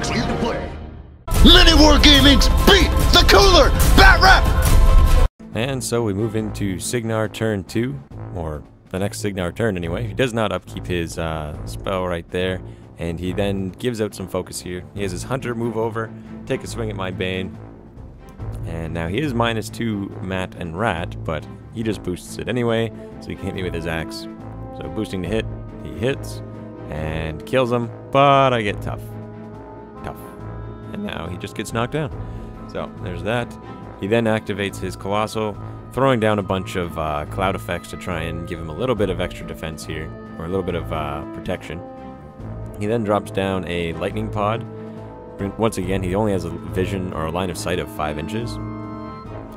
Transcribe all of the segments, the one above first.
clear to play. MiniWarGaming's beat the cooler bat rap! And so we move into Cygnar turn 2, or the next Cygnar turn anyway. He does not upkeep his spell right there, and he then gives out some focus here. He has his Hunter move over, take a swing at my Bane, and now he is -2 Mat and Rat, but he just boosts it anyway, so he can hit me with his axe. So boosting to hit, he hits, and kills him, but I get tough. And now he just gets knocked down. So there's that. He then activates his Colossal, throwing down a bunch of cloud effects to try and give him a little bit of extra defense here, or a little bit of protection. He then drops down a Lightning Pod. Once again, he only has a vision or a line of sight of 5 inches,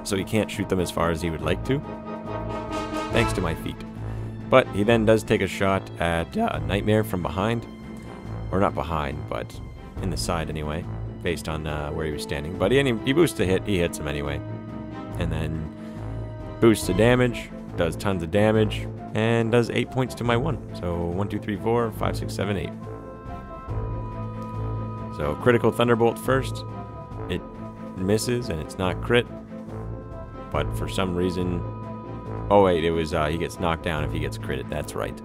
so he can't shoot them as far as he would like to, thanks to my feet. But he then does take a shot at Nightmare from behind, or not behind, but in the side anyway, based on where he was standing. But he boosts to hit, he hits him anyway. And then boosts to damage, does tons of damage, and does 8 points to my 1. So 1, 2, 3, 4, 5, 6, 7, 8. So critical Thunderbolt first. It misses, and it's not crit. But for some reason... Oh wait, it was he gets knocked down if he gets critted, that's right.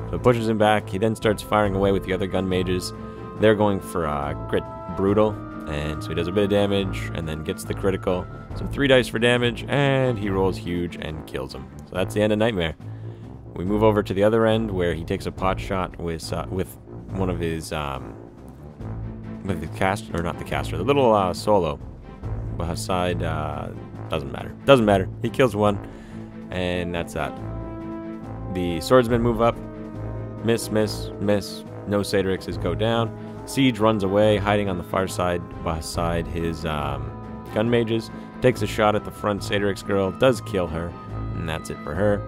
So it pushes him back. He then starts firing away with the other gun mages. They're going for crit brutal, and so he does a bit of damage and then gets the critical. So 3 dice for damage, and he rolls huge and kills him. So that's the end of Nightmare. We move over to the other end where he takes a pot shot with one of his with the caster, or not the caster, the little solo beside. Doesn't matter. He kills one, and that's that. The swordsmen move up. Miss. No Sadrixes go down. Siege runs away, hiding on the far side beside his gun mages. Takes a shot at the front Sadrix girl, does kill her, and that's it for her.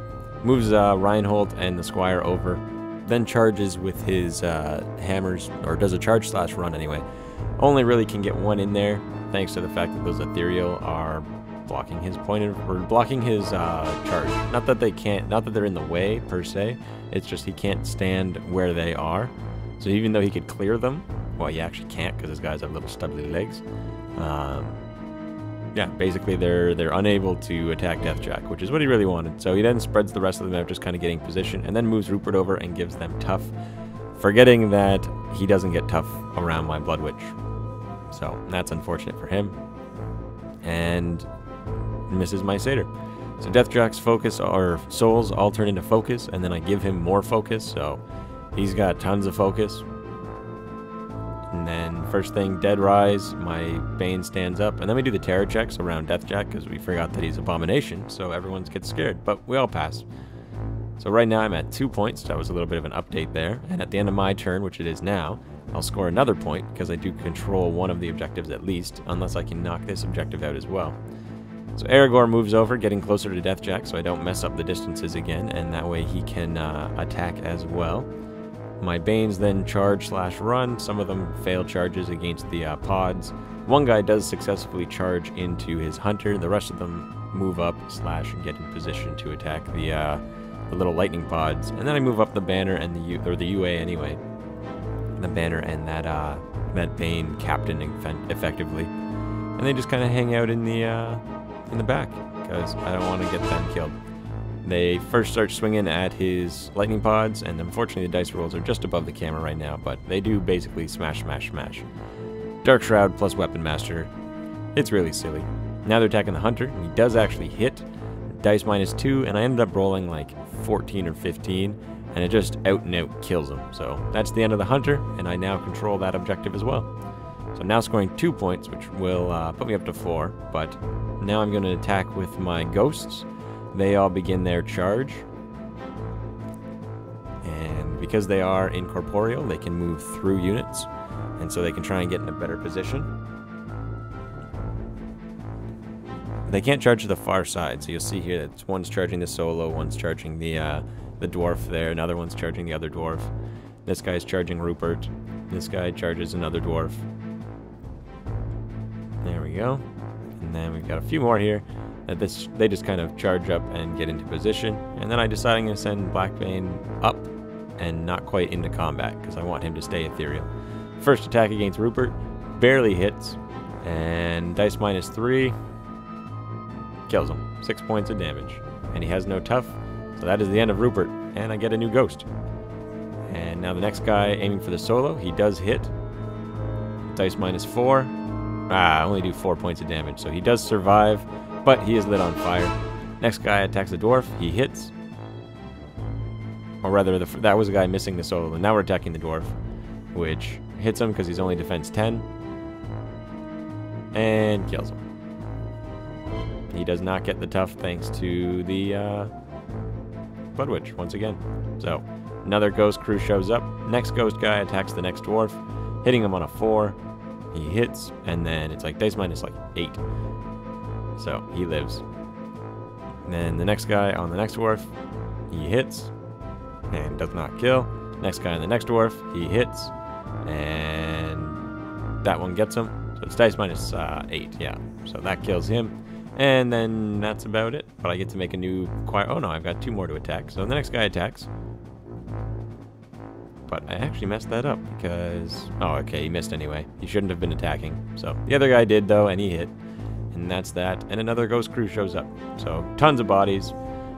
Moves Reinhold and the Squire over, then charges with his hammers, or does a charge slash run anyway. Only really can get 1 in there, thanks to the fact that those ethereal are blocking his blocking his charge. Not that they're in the way per se. It's just he can't stand where they are. So even though he could clear them, well, he actually can't because his guys have little stubbly legs. Yeah, basically they're unable to attack Deathjack, which is what he really wanted. So he then spreads the rest of them out, just kind of getting position, and then moves Rupert over and gives them tough, forgetting that he doesn't get tough around my Blood Witch. So that's unfortunate for him. And misses my Satyr. So Deathjack's focus, or souls, all turn into focus, and then I give him more focus, so he's got tons of focus. And then first thing, Dead Rise, my Bane stands up, and then we do the terror checks around Deathjack because we forgot that he's Abomination, so everyone gets scared, but we all pass. So right now I'm at 2 points. That was a little bit of an update there, and at the end of my turn, which it is now, I'll score another point because I do control one of the objectives at least, unless I can knock this objective out as well. So Aragorn moves over, getting closer to Deathjack so I don't mess up the distances again, and that way he can attack as well. My Banes then charge slash run. Some of them fail charges against the pods. One guy does successfully charge into his Hunter. The rest of them move up slash and get in position to attack the little lightning pods. And then I move up the banner and the UA anyway. The banner and that Bane captain effectively. And they just kind of hang out in the back because I don't want to get them killed. They first start swinging at his lightning pods, and unfortunately the dice rolls are just above the camera right now, but they do basically smash. Dark Shroud plus Weapon Master. It's really silly. Now they're attacking the Hunter, and he does actually hit. Dice -2, and I ended up rolling like 14 or 15, and it just out and out kills him. So that's the end of the Hunter, and I now control that objective as well. So I'm now scoring 2 points, which will put me up to 4, but now I'm going to attack with my Ghosts. They all begin their charge, and because they are incorporeal, they can move through units, and so they can try and get in a better position. They can't charge to the far side, so you'll see here that one's charging the solo, one's charging the dwarf there, another one's charging the other dwarf. This guy's charging Rupert. This guy charges another dwarf. There we go. And then we've got a few more here. They just kind of charge up and get into position. And then I decide I'm going to send Blackbane up and not quite into combat because I want him to stay ethereal. First attack against Rupert barely hits, and dice -3 kills him. 6 points of damage, and he has no tough, so that is the end of Rupert, and I get a new ghost. And now the next guy aiming for the solo, he does hit. Dice -4. I only do 4 points of damage, so he does survive, but he is lit on fire. Next guy attacks the dwarf, he hits. Or rather, that was the guy missing the solo, and now we're attacking the dwarf, which hits him because he's only defense 10, and kills him. He does not get the tough thanks to the Blood Witch once again. So another ghost crew shows up. Next ghost guy attacks the next dwarf, hitting him on a 4. He hits, and then it's like dice -8. So he lives. And then the next guy on the next dwarf, he hits and does not kill. Next guy on the next dwarf, he hits, and that one gets him. So it's dice -8, yeah. So that kills him. And then that's about it. But I get to make a new choir. Oh no, I've got 2 more to attack. So the next guy attacks. But I actually messed that up because... Oh, okay, he missed anyway. He shouldn't have been attacking. So the other guy did, though, and he hit. And that's that. And another ghost crew shows up. So tons of bodies.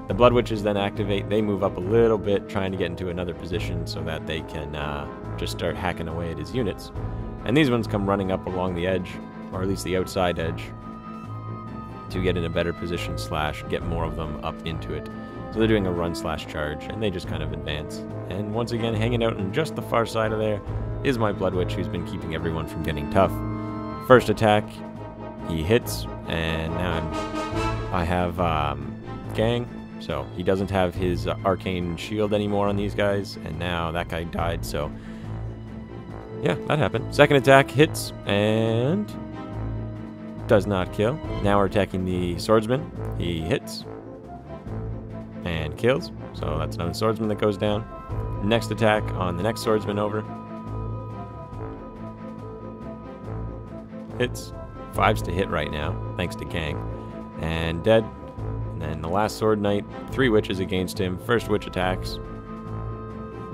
The Blood Witches then activate. They move up a little bit, trying to get into another position so that they can just start hacking away at his units. And these ones come running up along the edge, or at least the outside edge, to get in a better position / get more of them up into it. So they're doing a run / charge, and they just kind of advance. And once again, hanging out on just the far side of there is my Blood Witch, who's been keeping everyone from getting tough. First attack, he hits, and now I have Gang, so he doesn't have his arcane shield anymore on these guys, and now that guy died, so yeah, that happened. Second attack hits, and does not kill. Now we're attacking the swordsman. He hits and kills. So that's another swordsman that goes down. Next attack on the next swordsman over. Hits. 5s to hit right now, thanks to Gang. And dead. And then the last sword knight, 3 witches against him. First witch attacks.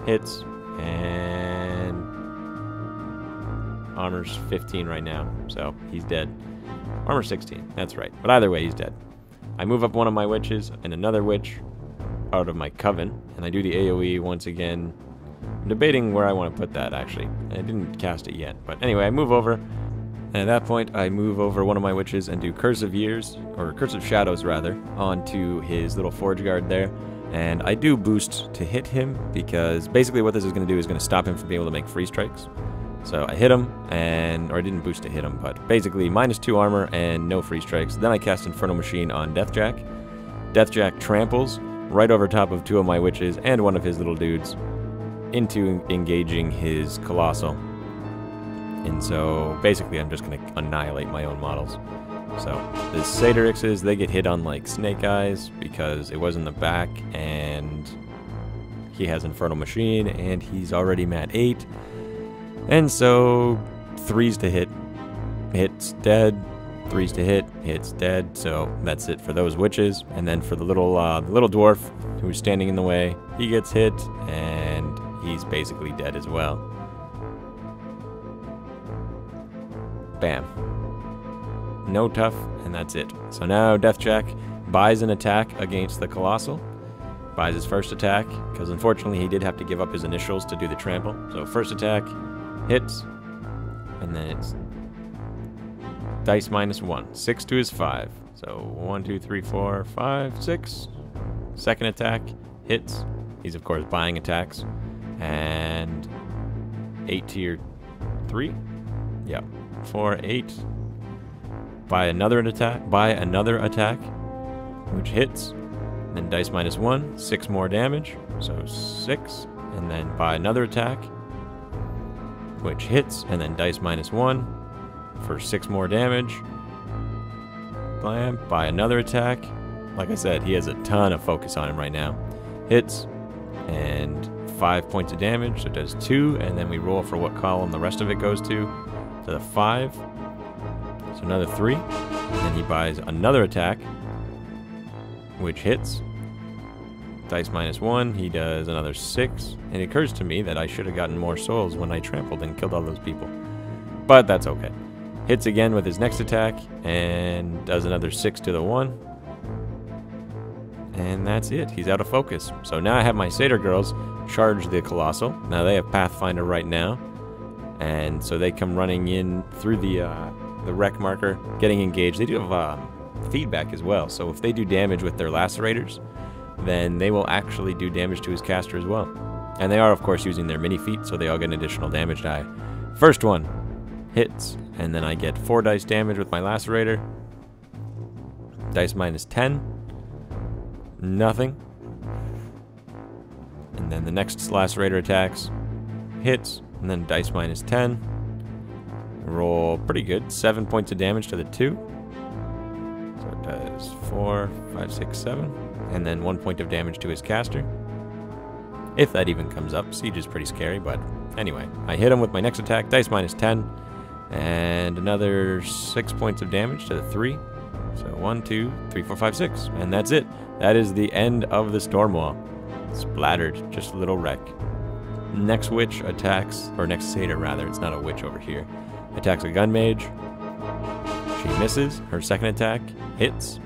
Hits. And armor's 15 right now. So he's dead. Armor 16, that's right. But either way, he's dead. I move up one of my witches and another witch out of my coven, and I do the AoE once again. I'm debating where I want to put that, actually. I didn't cast it yet. But anyway, I move over, and at that point, I move over one of my witches and do Curse of Years, or Curse of Shadows, rather, onto his little Forge Guard there. And I do boost to hit him, because basically what this is going to do is going to stop him from being able to make free strikes. So I hit him, or I didn't boost to hit him, but basically -2 armor and no free strikes. Then I cast Infernal Machine on Deathjack. Deathjack tramples right over top of 2 of my witches and one of his little dudes into engaging his Colossal. And so basically I'm just going to annihilate my own models. So the Cygnar, they get hit on like snake eyes because it was in the back, and he has Infernal Machine and he's already mat 8. And so 3s to hit, hits dead. 3s to hit, hits dead. So that's it for those witches. And then for the little dwarf who's standing in the way, he gets hit and he's basically dead as well. Bam. No tough, and that's it. So now Deathjack buys an attack against the Colossal. Buys his first attack, because unfortunately he did have to give up his initials to do the trample. So first attack hits, and then it's dice -1. 6 to his 5. So 1, 2, 3, 4, 5, 6. Second attack hits. He's of course buying attacks. And 8 tier 3. Yep. 4, 8. Buy another attack, which hits. And then dice -1, 6 more damage. So 6. And then buy another attack, which hits, and then dice -1 for 6 more damage. Blam. Buy another attack. Like I said, he has a ton of focus on him right now. Hits, and 5 points of damage, so it does 2, and then we roll for what column the rest of it goes to. So the 5, so another 3, and then he buys another attack, which hits. Dice -1, he does another 6, and it occurs to me that I should have gotten more souls when I trampled and killed all those people. but that's okay. Hits again with his next attack, and does another 6 to the 1. And that's it. He's out of focus. So now I have my Satyr girls charge the Colossal. Now they have Pathfinder right now. And so they come running in through the wreck marker, getting engaged. They do have feedback as well. So if they do damage with their Lacerators, then they will actually do damage to his caster as well. And they are, of course, using their mini feat, so they all get an additional damage die. First one hits, and then I get 4 dice damage with my Lacerator. Dice minus 10. Nothing. And then the next Lacerator attacks, hits, and then dice minus 10. Roll pretty good. 7 points of damage to the 2. So it does 4, 5, 6, 7. And then 1 point of damage to his caster. If that even comes up. Siege is pretty scary, but anyway. I hit him with my next attack, dice minus 10. And another 6 points of damage to the 3. So 1, 2, 3, 4, 5, 6. And that's it. That is the end of the storm wall. Splattered, just a little wreck. Next witch attacks, or next satyr rather, it's not a witch over here. Attacks a gun mage. She misses. Her second attack hits.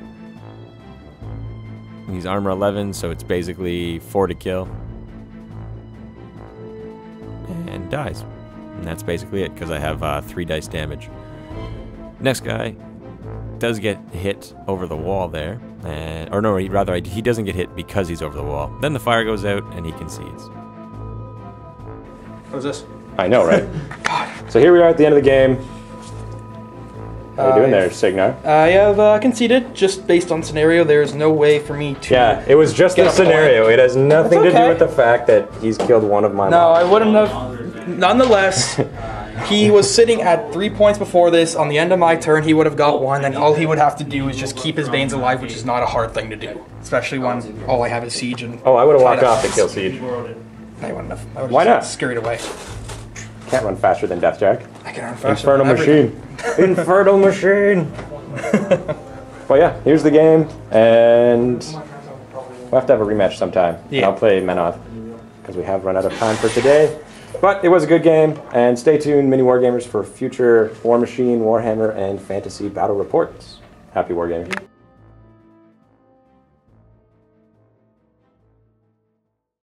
He's armor 11, so it's basically 4 to kill. And dies. And that's basically it, because I have 3 dice damage. Next guy does get hit over the wall there. And, or no, he doesn't get hit because he's over the wall. Then the fire goes out and he concedes. What is this? I know, right? God. So here we are at the end of the game. How are you doing there, Cygnar? I have conceded, just based on scenario. There's no way for me to... Yeah, it was just a scenario. It has nothing to do with the fact that he's killed one of my No, I wouldn't have... Nonetheless, he was sitting at 3 points before this. On the end of my turn, he would have got 1, and all he would have to do is just keep his Banes alive, which is not a hard thing to do. Especially when all I have is Siege and... Oh, I would have walked off to kill Siege. I wouldn't have. I would Why not? Scurried away. Can't run faster than Deathjack. I can run faster Infernal than Machine. Infernal Machine. Well, yeah, here's the game, and we'll have to have a rematch sometime. Yeah. And I'll play Menoth, because we have run out of time for today. But it was a good game, and stay tuned, MiniWarGamers, for future Warmachine, Warhammer, and Fantasy battle reports. Happy wargaming.